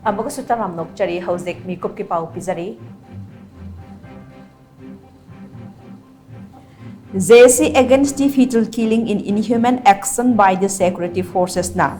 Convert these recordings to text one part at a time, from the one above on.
Ambaga sutaram nokchari hauzik Meekupki Pao pizari. JC against the fetal killing in inhuman action by the security forces na.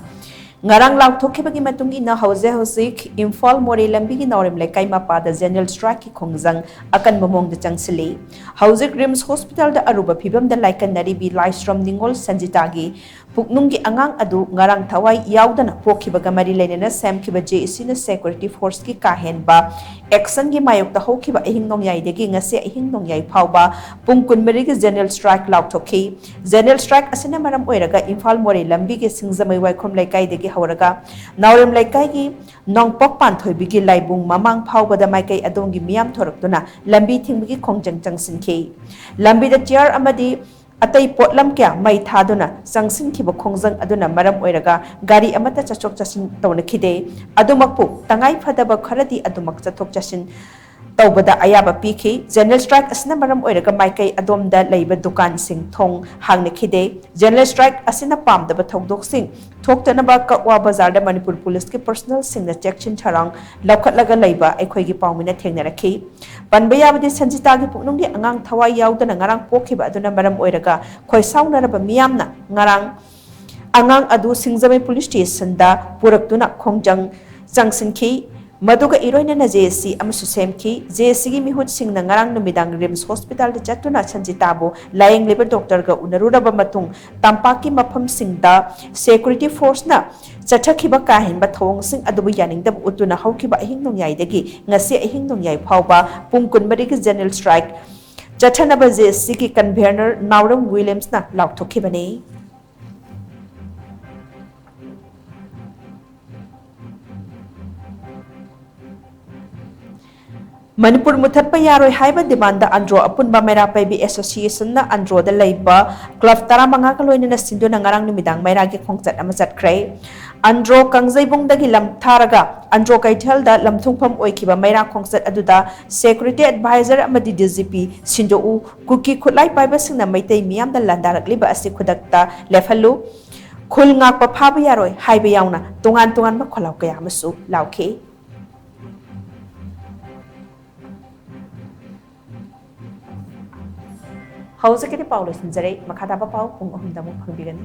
Ngarang lauthokhibagi matungi na hauzik Imphal More lambi gi norem lekai mapada general strike ki khongjang akan momong da changsili. Hauzik Rims Hospital da aruba phibam da laikan nari bi Laistrom Ningol Sanjitagi puknungi angang adu ngarang thawai yaudana pokhibaga mari lenena semkhiba JC na security force ki kahen ba action gi mayok ta hokhiba ahing nongyai degi ngase ahing nongyai phawba pungkun mari gi general strike lauthokhi. General strike asina maram oiraga Imphal More lambi gi singjamai waikhom laikai degi hauraga naurem laikai gi nongpok panthoi bigi laibung mamang phawbada maikai adongi miyam thoraktuna lambi thingbi khongjang changsinki lambi da chair amadi atai potlam kya mai thaduna changsin khiba khongjang aduna maram oiraga gari amata chachok chasin tawna khide adumakpu tangai phadaba kharadi adumak chathok chasin tawbada ayaba pikhi general strike asina maram oiraga maikai adomda leiba dukan sing thong hangna khide general strike asina pamdaba thokdok sing thoktanaba kakwa bazar da Manipur police ki personal sing na check-in tharang lakhatlaga leiba aikhoi gi pawmina thengnarakhi panbaya badi sanjita gi puknunggi angang thawai yaudana ngarang pokhiba aduna maram oiraga khoi saunaraba miyamna ngarang angang adu singjamai police station da puraktuna khongjang changsinki Maduga iroina na JSC amasu semki JSC gi mihut sing na ngarang numidang Rims Hospital da chatuna sanjitabo laying liver doctor ga unaruraba matung tampaki mafam sing da security force na chathakhiba kahin ba thong sing adubu yaning da utuna haukiba ahing nongyai dagi ngasi ahing nongyai phawba pungkun mari gi general strike chathanaba JSC gi convener Nauram Williams na laukthokibani Manipur Muthatpa Yaroi Haiba demand the Andro Apun Bamera Baby Association na Andro the Labor Club Taramanga Kaloina Sindu Nangarang Nimidang Mairagi Kongzat Amazat Cray Andro Kangzaibung Dagilam Taraga Andro Kaitel da Lamtungpam Oikiba Maira Kongzat Aduda Security Advisor Amadi DZP Sindu U Kuki Kulai Bible Sina Maitei Miam the Landarak Liba Asikudakta Lefalu Kul Ngak Papa Yaroi Haiba Yauna Tungan Makolau Kayamasu Lauke Hausa kini Paulo sinjare makata pa pau kung ahum damu pangbigani.